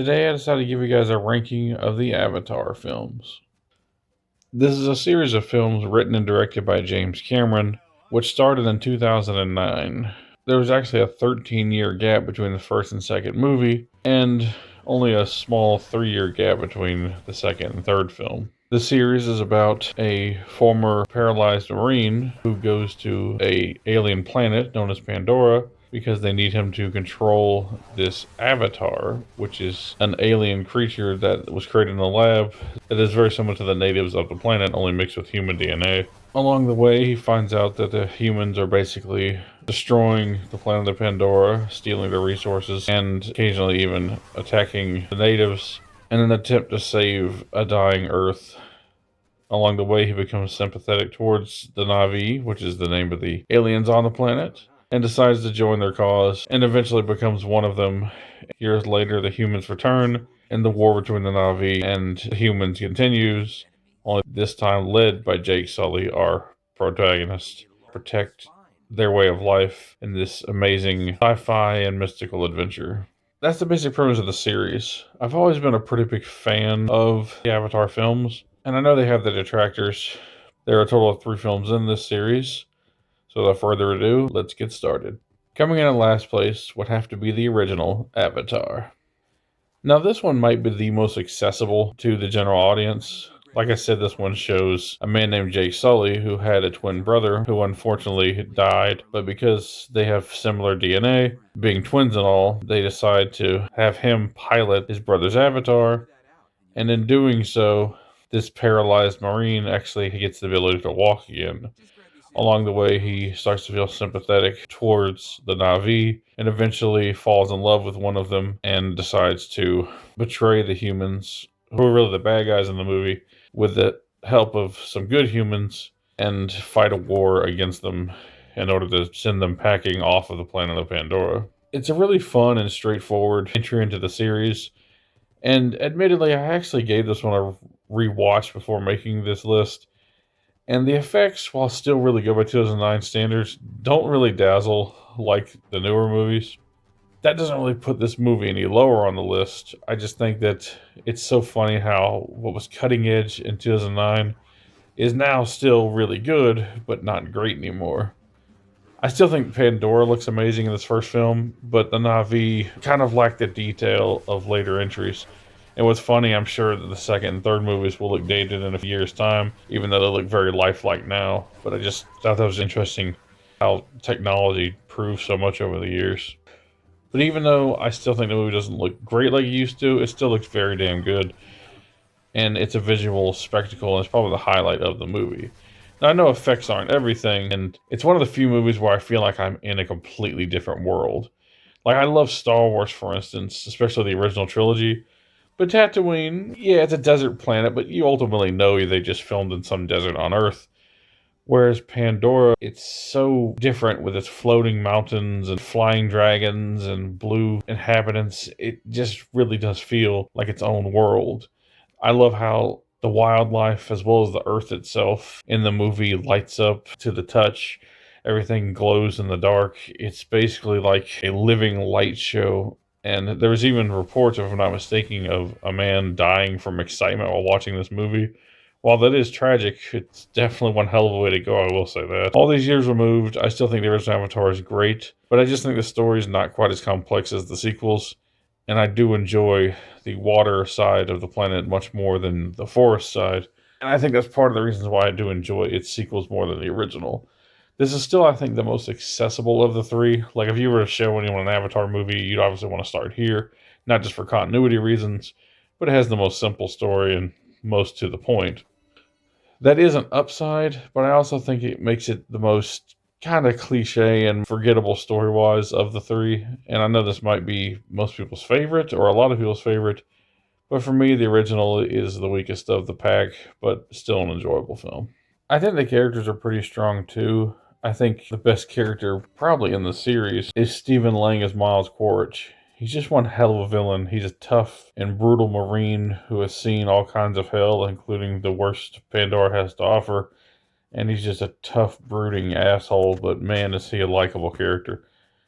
Today I decided to give you guys a ranking of the Avatar films. This is a series of films written and directed by James Cameron, which started in 2009. There was actually a 13-year gap between the first and second movie, and only a small 3-year gap between the second and third film. The series is about a former paralyzed Marine who goes to a alien planet known as Pandora because they need him to control this avatar, which is an alien creature that was created in a lab that is very similar to the natives of the planet, only mixed with human DNA. Along the way, he finds out that the humans are basically destroying the planet of Pandora, stealing their resources, and occasionally even attacking the natives in an attempt to save a dying Earth. Along the way, he becomes sympathetic towards the Na'vi, which is the name of the aliens on the planet, and decides to join their cause, and eventually becomes one of them. Years later, the humans return, and the war between the Na'vi and the humans continues, only this time led by Jake Sully, our protagonist, protect their way of life in this amazing sci-fi and mystical adventure. That's the basic premise of the series. I've always been a pretty big fan of the Avatar films, and I know they have the detractors. There are a total of 3 films in this series, so without further ado, let's get started. Coming in at last place would have to be the original Avatar. Now, this one might be the most accessible to the general audience. Like I said, this one shows a man named Jake Sully who had a twin brother who unfortunately died, but because they have similar DNA, being twins and all, they decide to have him pilot his brother's avatar, and in doing so, this paralyzed Marine actually gets the ability to walk again. Along the way, he starts to feel sympathetic towards the Na'vi and eventually falls in love with one of them and decides to betray the humans, who are really the bad guys in the movie, with the help of some good humans and fight a war against them in order to send them packing off of the planet of Pandora. It's a really fun and straightforward entry into the series, and admittedly, I actually gave this one a rewatch before making this list. And the effects, while still really good by 2009 standards, don't really dazzle like the newer movies. That doesn't really put this movie any lower on the list. I just think that it's so funny how what was cutting edge in 2009 is now still really good, but not great anymore. I still think Pandora looks amazing in this first film, but the Na'vi kind of lack the detail of later entries. And what's funny, I'm sure that the second and third movies will look dated in a few years' time, even though they look very lifelike now. But I just thought that was interesting how technology proves so much over the years. But even though I still think the movie doesn't look great like it used to, it still looks very damn good. And it's a visual spectacle, and it's probably the highlight of the movie. Now, I know effects aren't everything, and it's one of the few movies where I feel like I'm in a completely different world. Like, I love Star Wars, for instance, especially the original trilogy. But Tatooine, yeah, it's a desert planet, but you ultimately know they just filmed in some desert on Earth. Whereas Pandora, it's so different with its floating mountains and flying dragons and blue inhabitants. It just really does feel like its own world. I love how the wildlife as well as the earth itself in the movie lights up to the touch. Everything glows in the dark. It's basically like a living light show. And there was even reports, if I'm not mistaken, of a man dying from excitement while watching this movie. While that is tragic, it's definitely one hell of a way to go, I will say that. All these years removed, I still think the original Avatar is great, but I just think the story is not quite as complex as the sequels, and I do enjoy the water side of the planet much more than the forest side, and I think that's part of the reasons why I do enjoy its sequels more than the original. This is still, I think, the most accessible of the 3. Like, if you were to show anyone an Avatar movie, you'd obviously want to start here, not just for continuity reasons, but it has the most simple story and most to the point. That is an upside, but I also think it makes it the most kind of cliche and forgettable story-wise of the 3. And I know this might be most people's favorite, or a lot of people's favorite, but for me, the original is the weakest of the pack, but still an enjoyable film. I think the characters are pretty strong too. I think the best character probably in the series is Stephen Lang as Miles Quaritch. He's just one hell of a villain. He's a tough and brutal Marine who has seen all kinds of hell, including the worst Pandora has to offer. And he's just a tough, brooding asshole, but man, is he a likable character,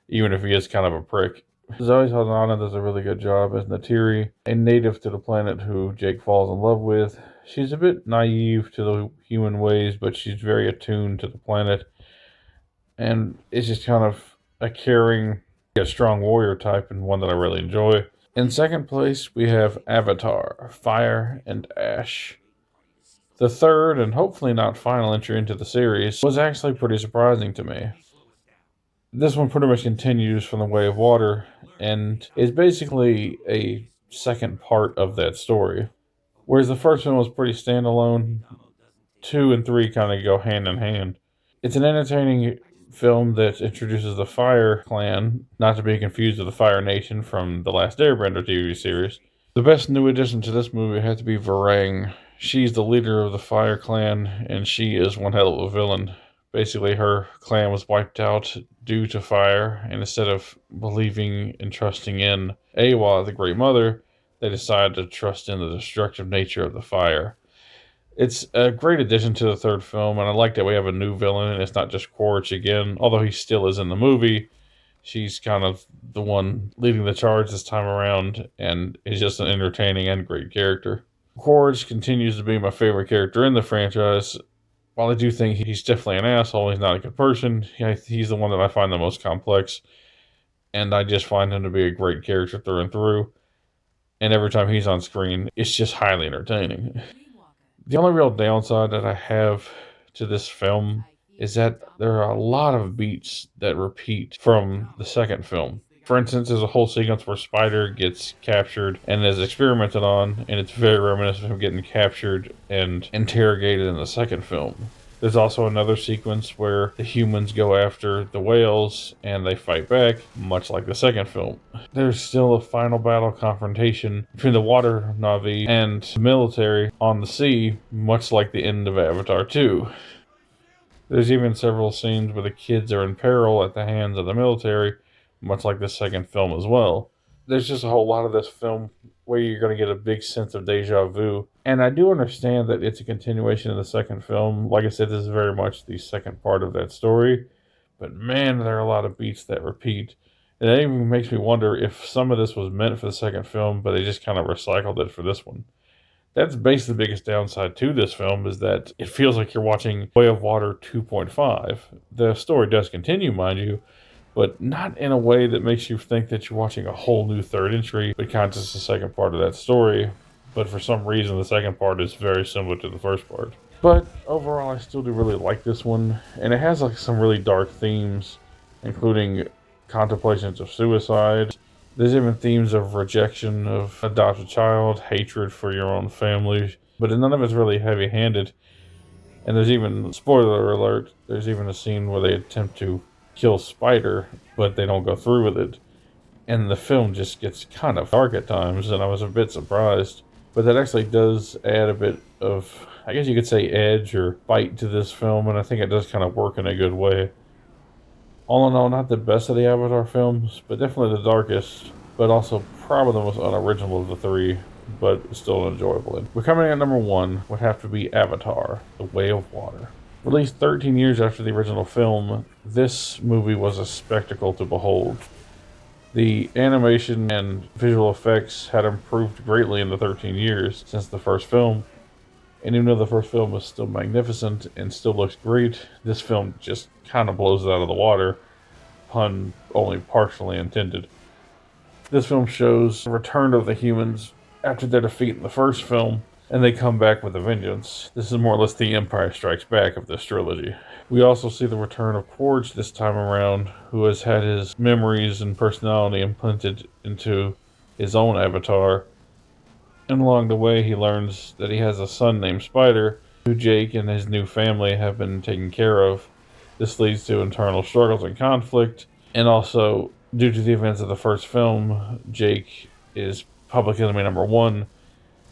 even if he is kind of a prick. Zoe Saldana does a really good job as Natiri, a native to the planet who Jake falls in love with. She's a bit naive to the human ways, but she's very attuned to the planet, and it's just kind of a caring, a strong warrior type, and one that I really enjoy. In second place, we have Avatar: Fire and Ash. The third, and hopefully not final entry into the series, was actually pretty surprising to me. This one pretty much continues from The Way of Water and is basically a second part of that story. Whereas the first one was pretty standalone, 2 and 3 kind of go hand in hand. It's an entertaining film that introduces the Fire Clan, not to be confused with the Fire Nation from the Last Airbender TV series. The best new addition to this movie had to be Varang. She's the leader of the Fire Clan, and she is one hell of a villain. Basically, her clan was wiped out due to fire, and instead of believing and trusting in Awa, the Great Mother, they decided to trust in the destructive nature of the fire. It's a great addition to the third film, and I like that we have a new villain, and it's not just Quaritch again, although he still is in the movie. She's kind of the one leading the charge this time around, and is just an entertaining and great character. Quaritch continues to be my favorite character in the franchise. While I do think he's definitely an asshole, he's not a good person. He's the one that I find the most complex, and I just find him to be a great character through and through. And every time he's on screen, it's just highly entertaining. The only real downside that I have to this film is that there are a lot of beats that repeat from the second film. For instance, there's a whole sequence where Spider gets captured and is experimented on, and it's very reminiscent of him getting captured and interrogated in the second film. There's also another sequence where the humans go after the whales and they fight back, much like the second film. There's still a final battle confrontation between the water Na'vi and the military on the sea, much like the end of Avatar 2. There's even several scenes where the kids are in peril at the hands of the military, much like the second film as well. There's just a whole lot of this film where you're going to get a big sense of deja vu. And I do understand that it's a continuation of the second film. Like I said, this is very much the second part of that story. But man, there are a lot of beats that repeat. And it even makes me wonder if some of this was meant for the second film, but they just kind of recycled it for this one. That's basically the biggest downside to this film, is that it feels like you're watching Way of Water 2.5. The story does continue, mind you, but not in a way that makes you think that you're watching a whole new third entry, but kind of just the second part of that story. But for some reason, the second part is very similar to the first part. But overall, I still do really like this one, and it has like some really dark themes, including contemplations of suicide. There's even themes of rejection of adopted child, hatred for your own family, but none of it's really heavy-handed. And there's even, spoiler alert, there's even a scene where they attempt to kill Spider, but they don't go through with it. And the film just gets kind of dark at times, and I was a bit surprised. But that actually does add a bit of, I guess you could say, edge or bite to this film, and I think it does kind of work in a good way. All in all, not the best of the Avatar films, but definitely the darkest, but also probably the most unoriginal of the three, but still enjoyable. We're coming in at number 1 would have to be Avatar: The Way of Water. Released 13 years after the original film, this movie was a spectacle to behold. The animation and visual effects had improved greatly in the 13 years since the first film, and even though the first film was still magnificent and still looks great, this film just kind of blows it out of the water, pun only partially intended. This film shows the return of the humans after their defeat in the first film, and they come back with a vengeance. This is more or less the Empire Strikes Back of this trilogy. We also see the return of Quaritch this time around, who has had his memories and personality implanted into his own avatar. And along the way, he learns that he has a son named Spider, who Jake and his new family have been taking care of. This leads to internal struggles and conflict, and also, due to the events of the first film, Jake is public enemy number 1,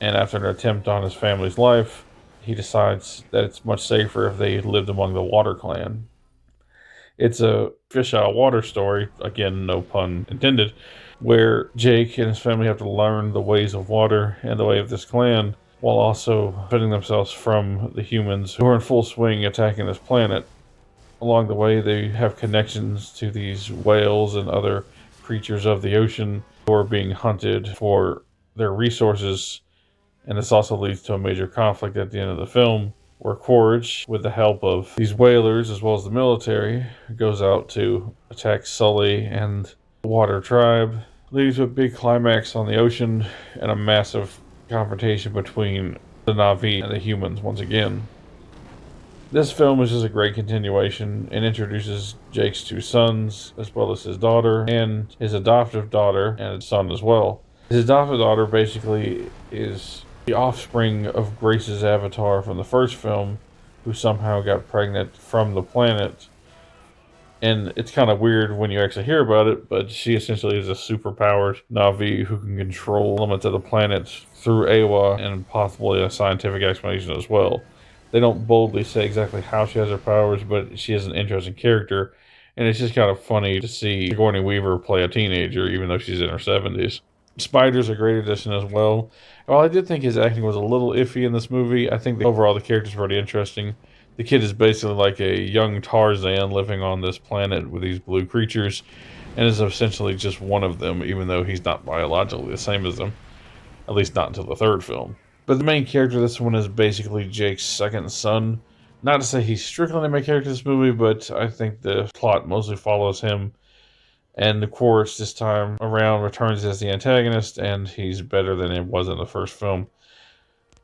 and after an attempt on his family's life, he decides that it's much safer if they lived among the Water Clan. It's a fish out of water story, again, no pun intended, where Jake and his family have to learn the ways of water and the way of this clan, while also defending themselves from the humans who are in full swing attacking this planet. Along the way, they have connections to these whales and other creatures of the ocean who are being hunted for their resources. And this also leads to a major conflict at the end of the film, where Quaritch, with the help of these whalers as well as the military, goes out to attack Sully and the Water Tribe, leading to a big climax on the ocean and a massive confrontation between the Na'vi and the humans once again. This film is just a great continuation and introduces Jake's two sons, as well as his daughter, and his adoptive daughter and his son as well. His adoptive daughter basically is the offspring of Grace's avatar from the first film, who somehow got pregnant from the planet. And it's kind of weird when you actually hear about it, but she essentially is a superpowered Na'vi who can control elements of the planet through Awa and possibly a scientific explanation as well. They don't boldly say exactly how she has her powers, but she is an interesting character, and it's just kind of funny to see Sigourney Weaver play a teenager, even though she's in her 70s. Spider's a great addition as well. While I did think his acting was a little iffy in this movie, I think overall the character's pretty interesting. The kid is basically like a young Tarzan living on this planet with these blue creatures, and is essentially just one of them, even though he's not biologically the same as them. At least not until the third film. But the main character of this one is basically Jake's second son. Not to say he's strictly the main character of this movie, but I think the plot mostly follows him. And the Quaritch this time around returns as the antagonist, and he's better than it was in the first film.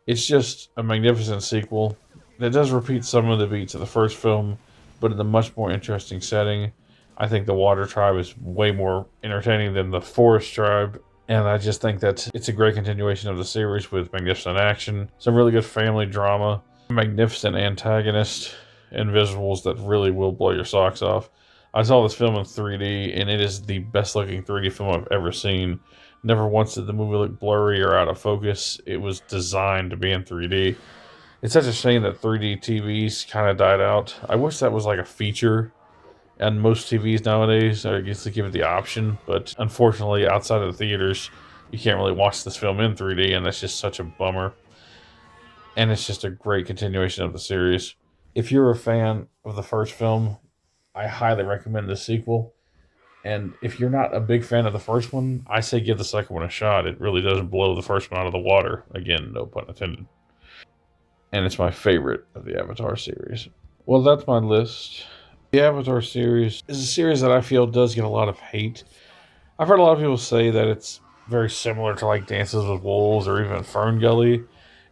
It's just a magnificent sequel. It does repeat some of the beats of the first film, but in a much more interesting setting. I think the Water Tribe is way more entertaining than the Forest Tribe. And I just think that it's a great continuation of the series with magnificent action, some really good family drama, magnificent antagonist, and visuals that really will blow your socks off. I saw this film in 3D, and it is the best looking 3D film I've ever seen. Never once did the movie look blurry or out of focus. It was designed to be in 3D. It's such a shame that 3D TVs kind of died out. I wish that was like a feature and most TVs nowadays, I guess they give it the option, but unfortunately, outside of the theaters, you can't really watch this film in 3D, and that's just such a bummer. And it's just a great continuation of the series. If you're a fan of the first film, I highly recommend the sequel. And if you're not a big fan of the first one, I say give the second one a shot. It really doesn't blow the first one out of the water. Again, no pun intended. And it's my favorite of the Avatar series. Well, that's my list. The Avatar series is a series that I feel does get a lot of hate. I've heard a lot of people say that it's very similar to like Dances with Wolves or even Fern Gully.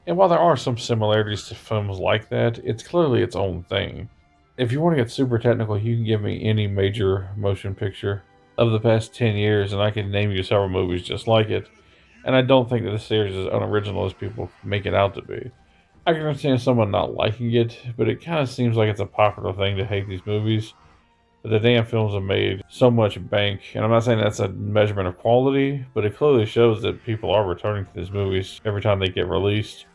And while there are some similarities to films like that, it's clearly its own thing. If you want to get super technical, you can give me any major motion picture of the past 10 years, and I can name you several movies just like it. And I don't think that this series is unoriginal as people make it out to be. I can understand someone not liking it, but it kind of seems like it's a popular thing to hate these movies. But the damn films have made so much bank, and I'm not saying that's a measurement of quality, but it clearly shows that people are returning to these movies every time they get released.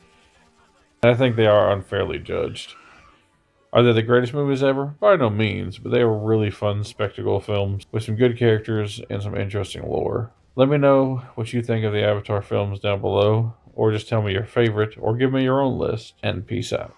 And I think they are unfairly judged. Are they the greatest movies ever? By no means, but they are really fun spectacle films with some good characters and some interesting lore. Let me know what you think of the Avatar films down below, or just tell me your favorite, or give me your own list, and peace out.